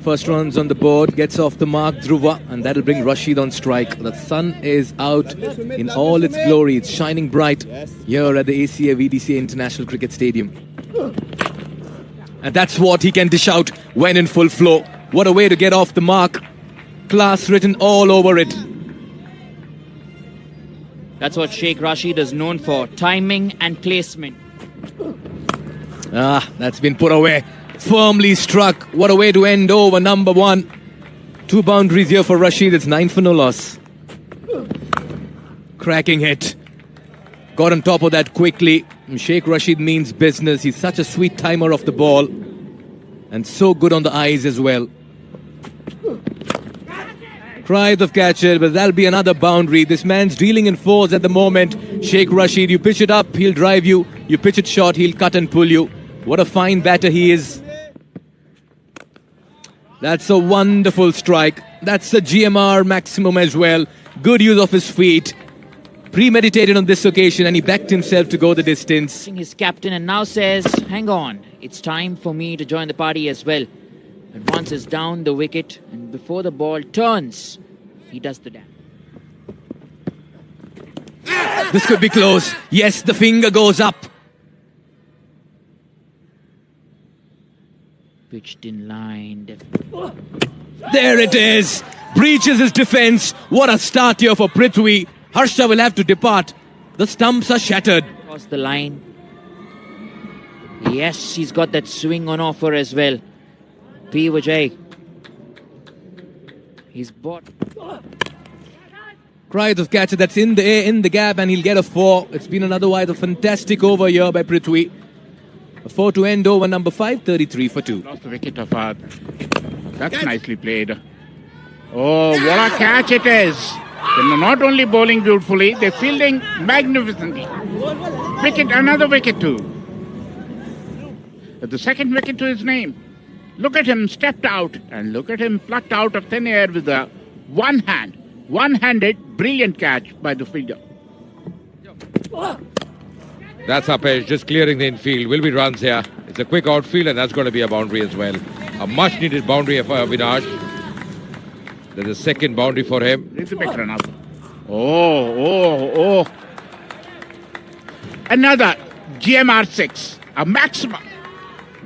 First runs on the board, gets off the mark Dhruva, and that'll bring Rashid on strike. The sun is out in all its glory. It's shining bright here at the ACA VDCA International Cricket Stadium. And that's what he can dish out when in full flow. What a way to get off the mark. Class written all over it. That's what Sheikh Rashid is known for, timing and placement. That's been put away. Firmly struck. What a way to end over number one. 2 boundaries here for Rashid. It's 9 for no loss. Cracking hit. Got on top of that quickly. Sheikh Rashid means business. He's such a sweet timer of the ball. And so good on the eyes as well. Tries of catch it, but that'll be another boundary. This man's dealing in fours at the moment. Sheikh Rashid, you pitch it up, he'll drive you. You pitch it short, he'll cut and pull you. What a fine batter he is. That's a wonderful strike. That's a GMR maximum as well. Good use of his feet. Premeditated on this occasion, and he backed himself to go the distance. His captain and now says, hang on, it's time for me to join the party as well. And once it's down the wicket, and before the ball turns, he does the dance. This could be close. Yes, the finger goes up. Pitched in line. There it is. Breaches his defense. What a start here for Prithvi. Harsha will have to depart. The stumps are shattered. Across the line. Yes, he's got that swing on offer as well. P. Vijay. He's bought. Cries of catcher that's in the air, in the gap, and he'll get a 4. It's been otherwise a fantastic over here by Prithvi. A 4 to end over number 5, 33 for 2. Lost the wicket of that's nicely played. Oh, what a catch it is. They're not only bowling beautifully, they're fielding magnificently. Wicket, another wicket too. The second wicket to his name. Look at him stepped out, and look at him plucked out of thin air with a one-handed, brilliant catch by the fielder. That's Apesh just clearing the infield. Will be runs here. It's a quick outfield, and that's going to be a boundary as well. A much-needed boundary for Avinash. There's a second boundary for him. It's a big run up. Oh. Another GMR 6, a maximum.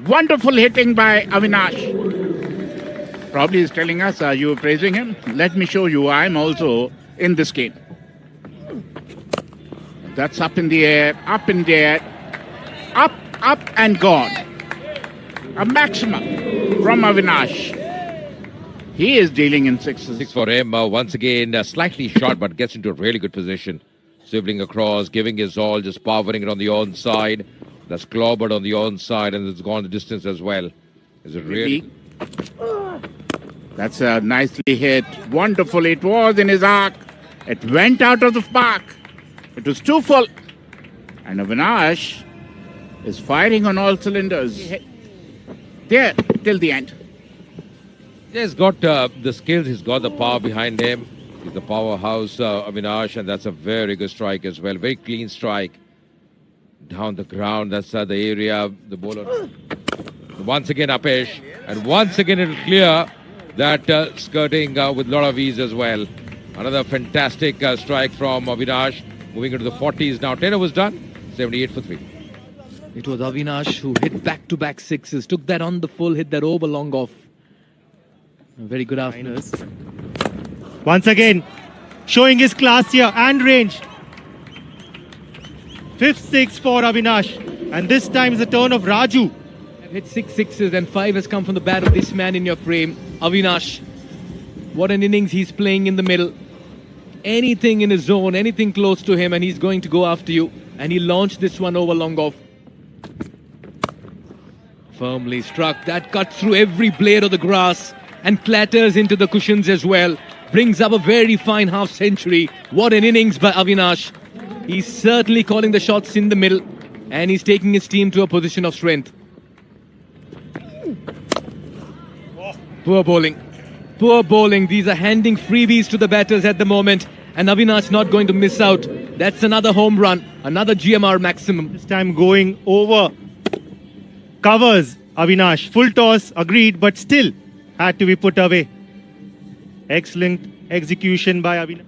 Wonderful hitting by Avinash. Probably he's telling us, are you praising him? Let me show you, I'm also in this game. That's up in the air, up and gone. A maximum from Avinash. He is dealing in sixes. 6 for him. Once again, slightly short, but gets into a really good position. Swiveling across, giving his all, just powering it on the onside. That's clobbered on the onside, and it's gone the distance as well. Is it really? That's a nicely hit. Wonderful. It was in his arc. It went out of the park. It was too full. And Avinash is firing on all cylinders. There, till the end. He's got the skills, he's got the power behind him. He's the powerhouse, Avinash, and that's a very good strike as well. Very clean strike. Down the ground, that's the area, the bowler. Once again, Apesh. And once again, it'll clear that skirting with a lot of ease as well. Another fantastic strike from Avinash. Moving into the 40s now. 10 overs done. 78 for 3. It was Avinash who hit back-to-back sixes. Took that on the full, hit that over long off. A very good afternoon. Once again, showing his class here and range. 5th 6 for Avinash. And this time is the turn of Raju. I've hit 6 sixes and 5 has come from the bat of this man in your frame. Avinash. What an innings he's playing in the middle. Anything in his zone, anything close to him, and he's going to go after you. And he launched this one over long off. Firmly struck. That cut through every blade of the grass and clatters into the cushions as well. Brings up a very fine half century. What an innings by Avinash. He's certainly calling the shots in the middle, and he's taking his team to a position of strength. Poor bowling. Poor bowling. These are handing freebies to the batters at the moment, and Avinash not going to miss out. That's another home run, another GMR maximum. This time going over. Covers Avinash. Full toss, agreed, but still had to be put away. Excellent execution by Avinash.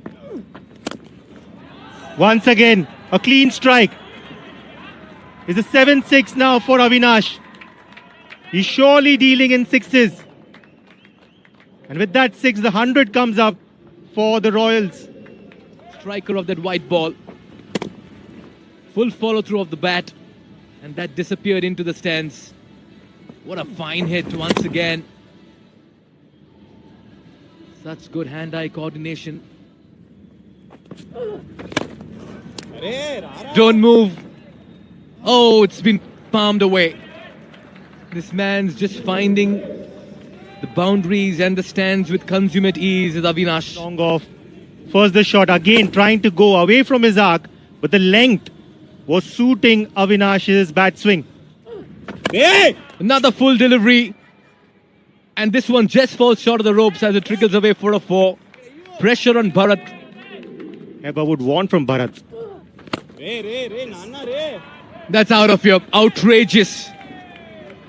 Once again, a clean strike. It's a 7-6 now for Avinash. He's surely dealing in sixes. And with that 6, the 100 comes up for the Royals. Striker of that white ball. Full follow through of the bat. And that disappeared into the stands. What a fine hit once again. Such good hand-eye coordination. Don't move. Oh, it's been palmed away. This man's just finding the boundaries and the stands with consummate ease is Avinash. Long off. First the shot, again trying to go away from his arc, but the length was suiting Avinash's bat swing. Another full delivery. And this one just falls short of the ropes as it trickles away for a 4. Pressure on Bharat. Ever would want from Bharat. That's out of here. Outrageous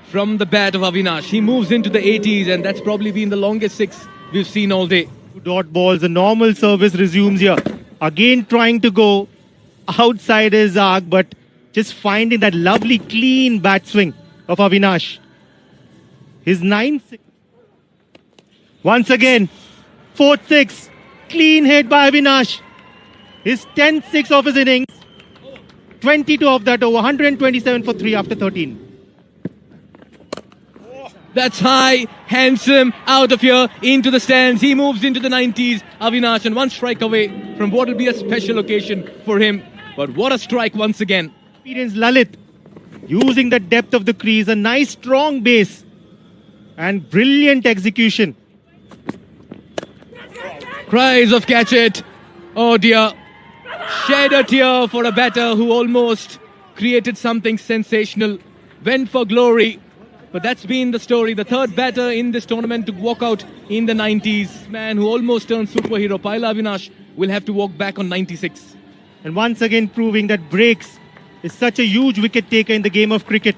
from the bat of Avinash. He moves into the 80s and that's probably been the longest 6 we've seen all day. Dot balls, the normal service resumes here. Again trying to go outside his arc, but just finding that lovely clean bat swing of Avinash. His 9-6. Once again, 4th-6. Clean hit by Avinash. His 10th-6 of his innings. 22 of that over, 127 for 3 after 13. That's high, handsome, out of here, into the stands. He moves into the 90s, Avinash, and one strike away from what will be a special occasion for him. But what a strike once again. Experienced Lalit using the depth of the crease, a nice strong base and brilliant execution. Cries of catch it. Oh dear. Shed a tear for a batter who almost created something sensational. Went for glory. But that's been the story. The third batter in this tournament to walk out in the 90s. Man who almost turned superhero. Paila Avinash will have to walk back on 96. And once again proving that breaks is such a huge wicket taker in the game of cricket.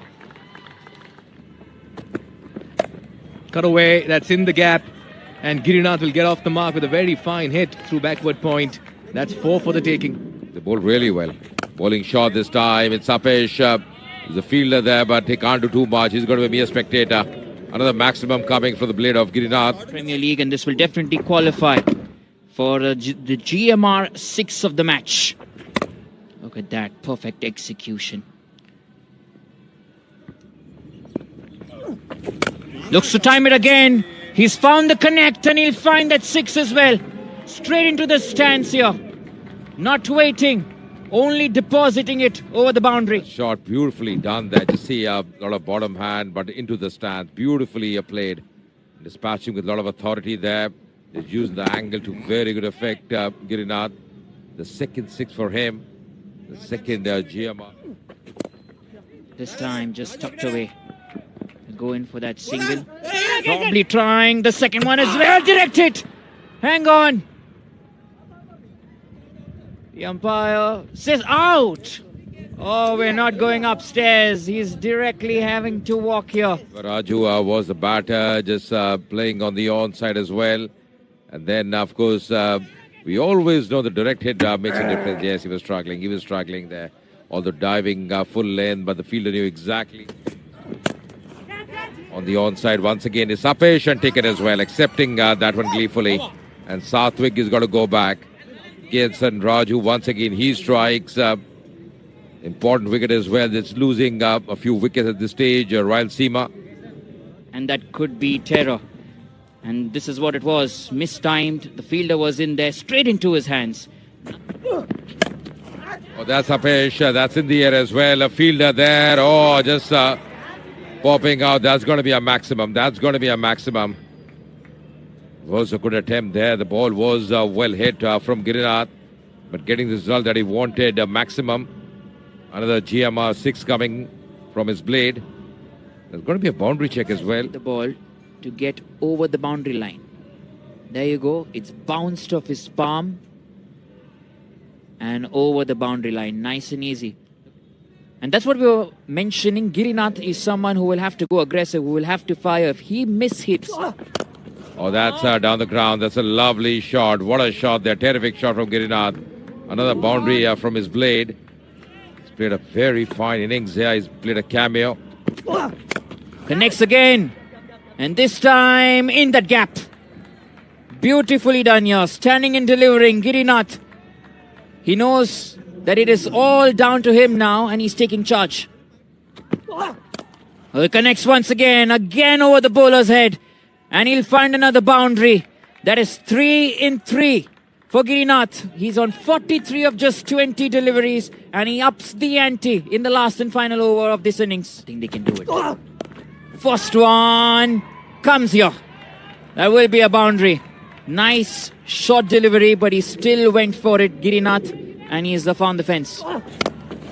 Cut away. That's in the gap. And Girinath will get off the mark with a very fine hit through backward point. That's 4 for the taking. They bowled really well. Bowling short this time. It's Sapesh. There's a fielder there, but he can't do too much. He's going to be a mere spectator. Another maximum coming from the blade of Girinath. Premier League, and this will definitely qualify for the GMR 6 of the match. Look at that perfect execution. Looks to time it again. He's found the connect and he'll find that 6 as well. Straight into the stands here. Not waiting. Only depositing it over the boundary. Shot beautifully done there. Just see a lot of bottom hand, but into the stands. Beautifully played. Dispatching with a lot of authority there. He's using the angle to very good effect. Girinath. The second 6 for him. The second GMR. This time just tucked away. Going for that single. Probably trying the second one as well. Directed. Hang on. The umpire says out. Oh, we're not going upstairs. He's directly having to walk here. Raju was the batter, just playing on the onside as well. And then, of course, we always know the direct hit makes a difference. Yes, he was struggling there. Although diving full length, but the fielder knew exactly. On the onside, once again, is Sapesh and taken as well, accepting that one gleefully. And Sathwik is going to go back. Gilson Raju, once again, he strikes. Important wicket as well. It's losing a few wickets at this stage, Rayalaseema. And that could be terror. And this is what it was. Mistimed. The fielder was in there, straight into his hands. Oh, that's Sapesh. That's in the air as well. A fielder there. Oh, just popping out. That's going to be a maximum. Was a good attempt there. The ball was well hit from Girinath, but getting the result that he wanted, a maximum. Another GMR 6 coming from his blade. There's going to be a boundary check as well. The ball to get over the boundary line. There you go. It's bounced off his palm and over the boundary line. Nice and easy. And that's what we were mentioning. Girinath is someone who will have to go aggressive, who will have to fire. If he mishits Oh, that's down the ground. That's a lovely shot. What a shot there. Terrific shot from Girinath. Another boundary from his blade. He's played a very fine innings here. He's played a cameo. Connects again. And this time in that gap. Beautifully done here. Standing and delivering. Girinath. He knows that it is all down to him now and he's taking charge. He connects once again. Again over the bowler's head. And he'll find another boundary. That is 3 in 3 for Girinath. He's on 43 of just 20 deliveries. And he ups the ante in the last and final over of this innings. I think they can do it. First one comes here. That will be a boundary. Nice short delivery, but he still went for it, Girinath. And he's found the fence.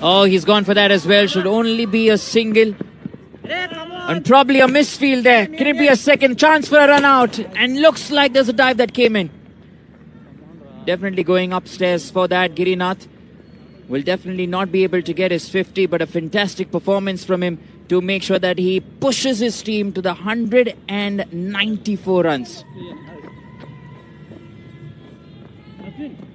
Oh, he's gone for that as well. Should only be a single. And probably a misfield there. Can it be a second chance for a run out? And looks like there's a dive that came in. Definitely going upstairs for that. Girinath will definitely not be able to get his 50, but a fantastic performance from him to make sure that he pushes his team to the 194 runs.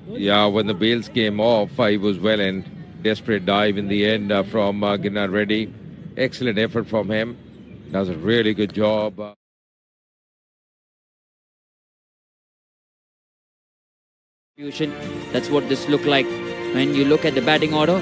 Yeah, when the bails came off, he was well in. Desperate dive in the end from Girinath Reddy. Excellent effort from him. Does a really good job. That's what this looked like. When you look at the batting order,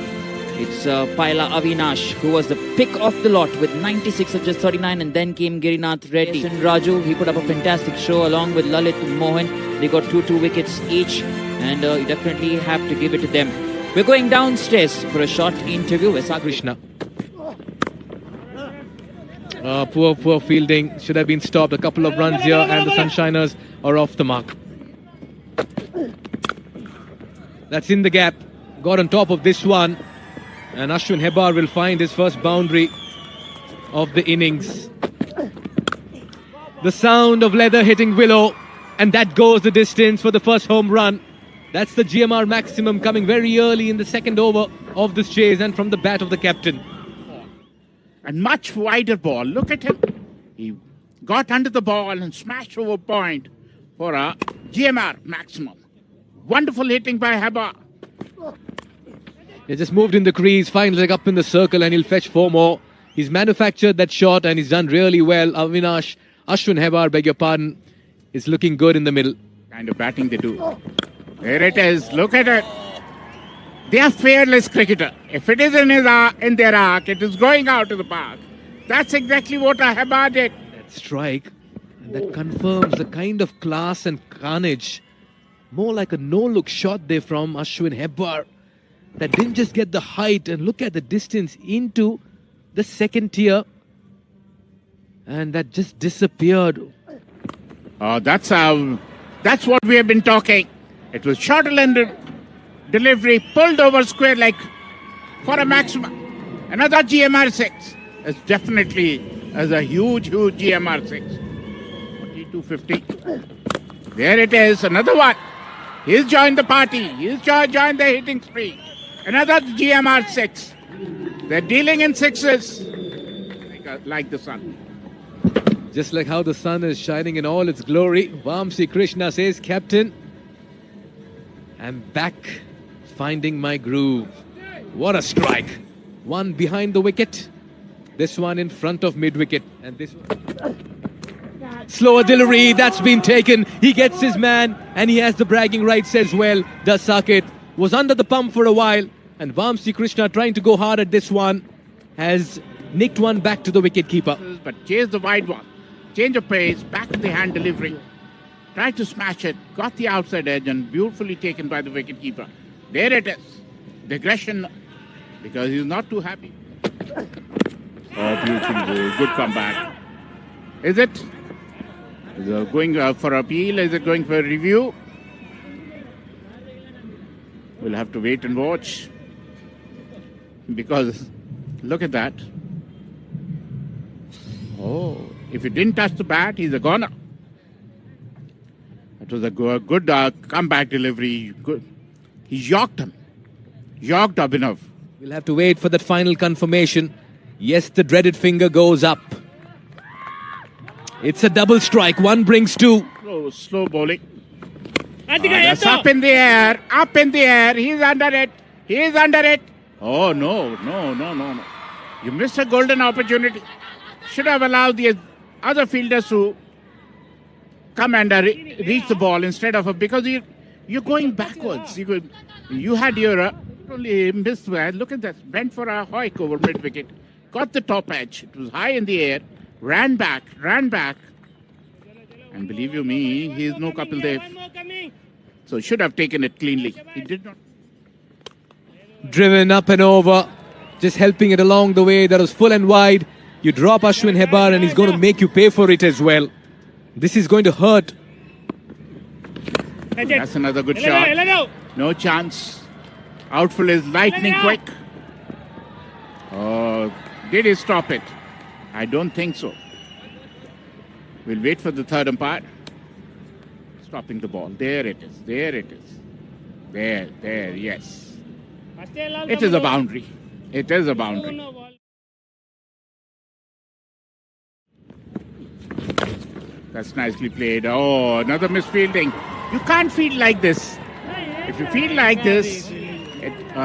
it's Paila Avinash, who was the pick of the lot with 96 of just 39, and then came Girinath Reddy. And Raju, he put up a fantastic show along with Lalit Mohan. They got 2 wickets each, and you definitely have to give it to them. We're going downstairs for a short interview with Krishna. Poor fielding. Should have been stopped. A couple of runs here and the Sunshiners are off the mark. That's in the gap. Got on top of this one. And Ashwin Hebbar will find his first boundary of the innings. The sound of leather hitting willow. And that goes the distance for the first home run. That's the GMR maximum coming very early in the second over of this chase and from the bat of the captain. And much wider ball. Look at him. He got under the ball and smashed over point for a GMR maximum. Wonderful hitting by Hebbar. He just moved in the crease, finds leg up in the circle, and he'll fetch 4 more. He's manufactured that shot and he's done really well. Ashwin Hebbar, beg your pardon, is looking good in the middle. Kind of batting they do. There it is. Look at it. They are fearless cricketer. If it is in their arc, it is going out to the park. That's exactly what Hebbar did. That strike, and that confirms the kind of class and carnage. More like a no-look shot there from Ashwin Hebbar. That didn't just get the height, and look at the distance into the second tier. And that just disappeared. Oh, that's what we have been talking. It was short-end delivery, pulled over square leg for a maximum. Another GMR 6. It's definitely as a huge GMR 6. 42-50. There it is, another one. He's joined the party. He's joined the hitting spree. Another GMR 6. They're dealing in sixes like the sun. Just like how the sun is shining in all its glory, Vamsi Krishna says, Captain, I'm back finding my groove. What a strike. One behind the wicket. This one in front of mid-wicket. And this one. Slower delivery, that's been taken. He gets his man and he has the bragging rights as well. Does Saket. Was under the pump for a while. And Vamsi Krishna trying to go hard at this one. Has nicked one back to the wicket keeper. But chase the wide one. Change of pace, back to the hand delivery. Tried to smash it, got the outside edge and beautifully taken by the wicketkeeper. There it is. The aggression, because he's not too happy. Oh, beautiful goal. Good comeback. Is it? Is it going for appeal? Is it going for a review? We'll have to wait and watch. Because look at that. Oh, if he didn't touch the bat, he's a goner. It was a good comeback delivery. Good. He yorked him. Yorked Abhinav. We'll have to wait for that final confirmation. Yes, the dreaded finger goes up. It's a double strike. One brings 2. slow bowling. That's up in the air, up in the air. He's under it. He's under it. Oh, no. You missed a golden opportunity. Should have allowed the other fielders to come and reach the ball instead of because you're going backwards. You had your only missed. Look at that. Went for a hoik over mid wicket. Got the top edge. It was high in the air. Ran back. And believe you me, he is no Kapil Dev. So should have taken it cleanly. He did not. Driven up and over, just helping it along the way. That was full and wide. You drop Ashwin Hebar and he's going to make you pay for it as well. This is going to hurt. That's another good shot. No chance. Outfield is lightning quick. Oh, did he stop it? I don't think so. We'll wait for the third umpire. Stopping the ball. There it is. There, yes. It is a boundary. It is a boundary. That's nicely played. Oh, another misfielding. You can't field like this. If you field like this,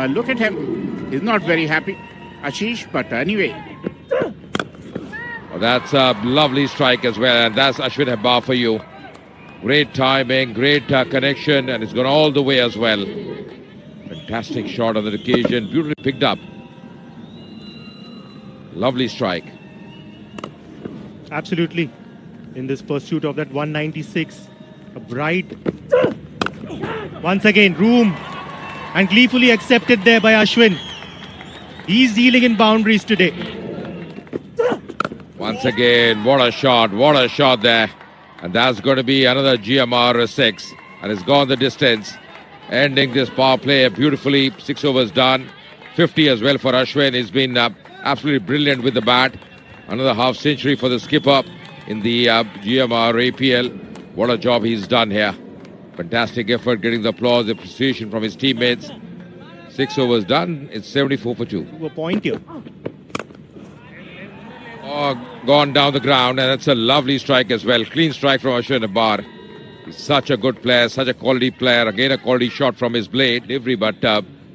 look at him. He's not very happy, Ashish, but anyway. Oh, that's a lovely strike as well, and that's Ashwin Hebar for you. Great timing, great connection, and it's gone all the way as well. Fantastic shot on the occasion, beautifully picked up. Lovely strike. Absolutely. In this pursuit of that 196, a bright. Once again, room. And gleefully accepted there by Ashwin. He's dealing in boundaries today. Once again, what a shot there. And that's going to be another GMR 6. And it's gone the distance. Ending this power play beautifully. 6 overs done. 50 as well for Ashwin. He's been absolutely brilliant with the bat. Another half century for the skipper in the GMR APL. What a job he's done here. Fantastic effort, getting the applause, the appreciation from his teammates. 6 overs done. It's 74 for 2. A point here. Oh, gone down the ground, and that's a lovely strike as well. Clean strike from Ashwin Hebar. He's such a good player, such a quality player. Again, a quality shot from his blade. Delivery, but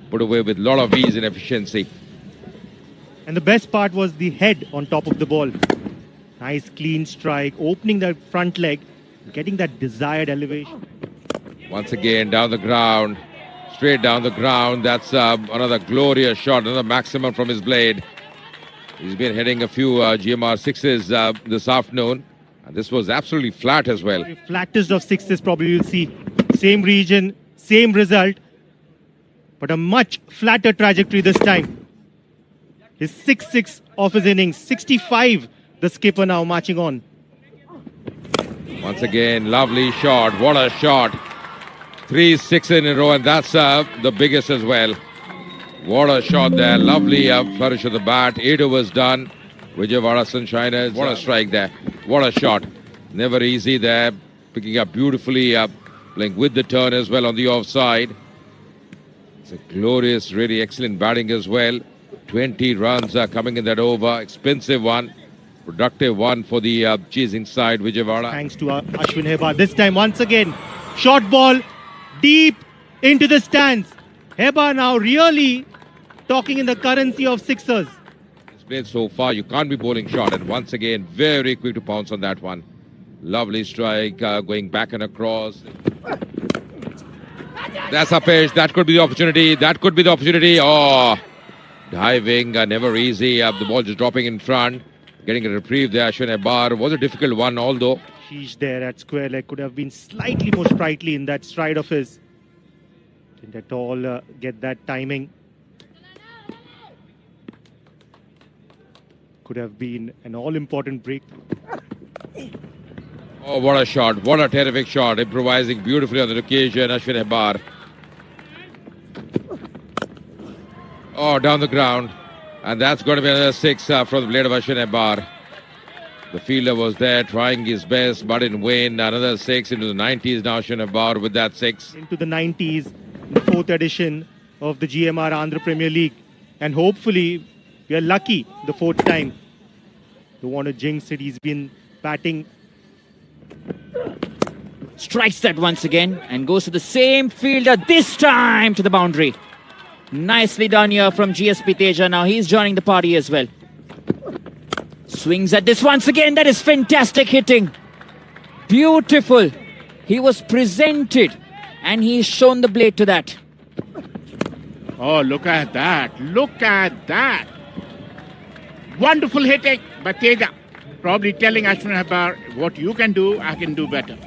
put away with a lot of ease and efficiency. And the best part was the head on top of the ball. Nice clean strike, opening that front leg, getting that desired elevation. Once again, down the ground, straight down the ground. That's another glorious shot, another maximum from his blade. He's been hitting a few GMR 6s this afternoon. And this was absolutely flat as well. The flattest of 6s probably you'll see. Same region, same result. But a much flatter trajectory this time. His 6-6 of his innings. 65, the skipper now marching on. Once again, lovely shot. What a shot. 3 6 in a row, and that's the biggest as well. What a shot there. Lovely flourish of the bat. 8 overs done. Vijayawada Sunshiners. What a strike there. What a shot. Never easy there. Picking up beautifully, playing with the turn as well on the offside. It's a glorious, really excellent batting as well. 20 runs coming in that over. Expensive one. Productive one for the chasing side, Vijayawada. Thanks to Ashwin Hebar. This time, once again, short ball deep into the stands. Hebar now really talking in the currency of sixers. It's played so far, you can't be bowling short. And once again, very quick to pounce on that one. Lovely strike, going back and across. That's a pitch. That could be the opportunity. That could be the opportunity. Oh, diving, never easy. The ball just dropping in front. Getting a reprieve there. Ashwin Hebar was a difficult one, although. Sheesh there at square leg could have been slightly more sprightly in that stride of his. Didn't at all get that timing. Could have been an all-important break. Oh, what a shot. What a terrific shot. Improvising beautifully on the occasion, Ashwin Hebar. Oh, down the ground. And that's going to be another 6 from the blade of Ashwin Hebar. The fielder was there trying his best, but in vain. Another 6 into the 90s now, Ashwin Hebar with that 6. Into the 90s, the 4th edition of the GMR Andhra Premier League. And hopefully, we are lucky the 4th time. Don't want to jinx it. He's been batting Strikes that once again and goes to the same fielder, this time to the boundary. Nicely done here from GSP Teja. Now he's joining the party as well. Swings at this once again. That is fantastic hitting. Beautiful. He was presented and he's shown the blade to that. Oh, look at that. Look at that. Wonderful hitting by Teja. Probably telling Ashwin Hebar, what you can do, I can do better.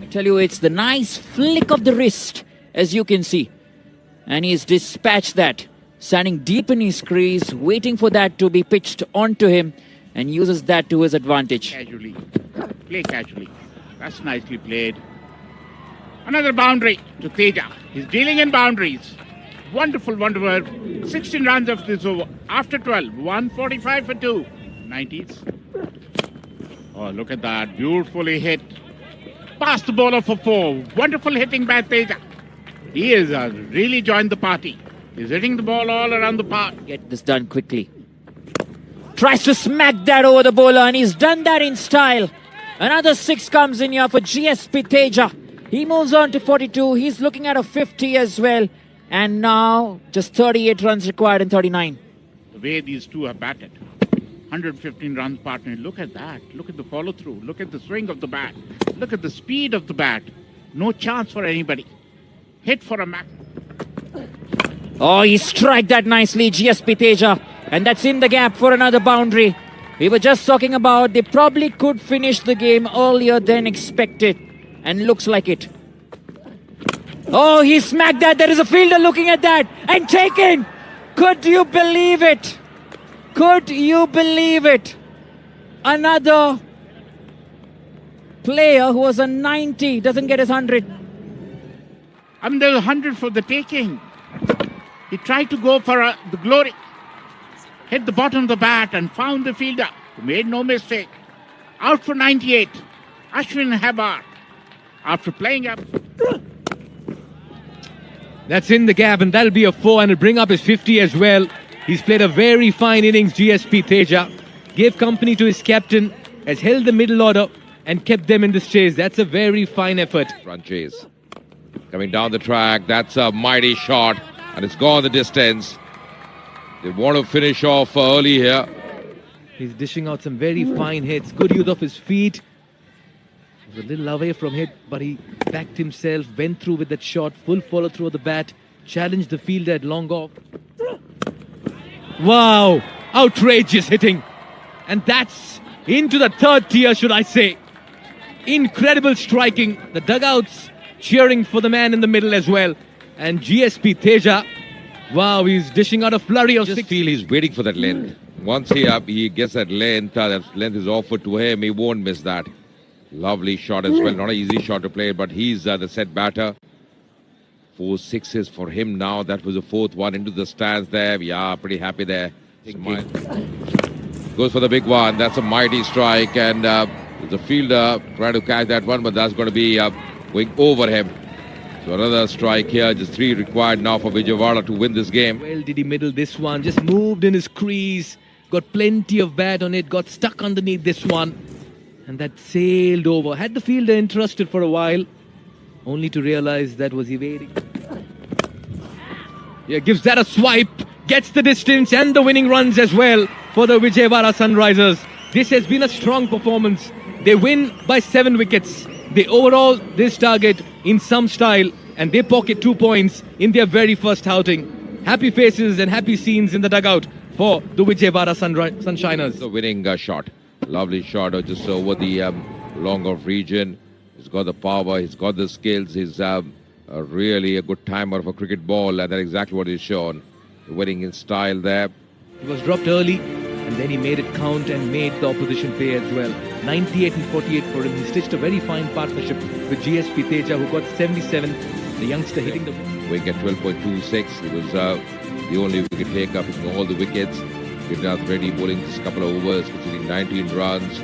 I tell you, it's the nice flick of the wrist, as you can see. And he's dispatched that, standing deep in his crease, waiting for that to be pitched onto him, and uses that to his advantage. Casually. Play casually. That's nicely played. Another boundary to Teja. He's dealing in boundaries. Wonderful, wonderful. 16 runs of this over. After 12. 145 for 2. 90s. Oh, look at that. Beautifully hit. Past the bowler for 4. Wonderful hitting by Teja. He has really joined the party. He's hitting the ball all around the park. Get this done quickly. Tries to smack that over the bowler, and he's done that in style. Another 6 comes in here for GSP Teja. He moves on to 42. He's looking at a 50 as well. And now just 38 runs required in 39. The way these two have batted. 115 runs partner. Look at that. Look at the follow through. Look at the swing of the bat. Look at the speed of the bat. No chance for anybody. Hit for a max. Oh, he struck that nicely, GSP Teja. And that's in the gap for another boundary. We were just talking about they probably could finish the game earlier than expected. And looks like it. Oh, he smacked that. There is a fielder looking at that. And taken. Could you believe it? Could you believe it? Another player who was a 90 doesn't get his 100. I mean, there's 100 for the taking. He tried to go for the glory. Hit the bottom of the bat and found the fielder. Who made no mistake. Out for 98. Ashwin Hebar. After playing up. That's in the gap, and that'll be a 4, and it'll bring up his 50 as well. He's played a very fine innings, GSP Teja. Gave company to his captain, has held the middle order, and kept them in this chase. That's a very fine effort. Front chase. Coming down the track, that's a mighty shot, and it's gone the distance. They want to finish off early here. He's dishing out some very fine hits. Good use of his feet. He was a little away from hit, but he backed himself, went through with that shot, full follow through of the bat, challenged the fielder at long off. Wow, outrageous hitting. And that's into the third tier, should I say. Incredible striking. The dugouts cheering for the man in the middle as well. And GSP Teja, wow, he's dishing out a flurry of Just 6. feel he's waiting for that length. Once he gets that length is offered to him, he won't miss that. Lovely shot as well. Not an easy shot to play, but he's the set batter. 4 6s for him now. That was the 4th one into the stands there. Yeah, pretty happy there. Goes for the big one. That's a mighty strike, and the fielder trying to catch that one, but that's going to be going over him. So another strike here. Just 3 required now for Vijayawada to win this game. Well, did he middle this one? Just moved in his crease. Got plenty of bat on it. Got stuck underneath this one. And that sailed over. Had the fielder interested for a while. Only to realize that was evading. Yeah, gives that a swipe. Gets the distance and the winning runs as well for the Vijayawada Sunrisers. This has been a strong performance. They win by 7 wickets. They overall this target in some style, and they pocket 2 points in their very first outing. Happy faces and happy scenes in the dugout for the Vijayawada Sunshiners. The winning shot. Lovely shot just over the long off region. He's got the power, he's got the skills, he's really a good timer of a cricket ball, and that's exactly what he's shown. Winning in style there. He was dropped early, and then he made it count and made the opposition pay as well. 98 and 48 for him. He stitched a very fine partnership with GSP Teja, who got 77. The youngster hitting the Wing at 12.26. He was the only wicket taker, picking all the wickets. Gurnath Reddy bowling just a couple of overs, conceding 19 runs.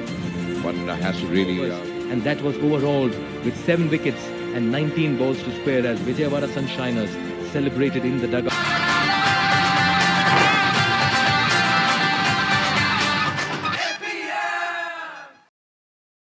One has to really... and that was overhauled with 7 wickets and 19 balls to spare as Vijayawada Sunshiners celebrated in the dugout.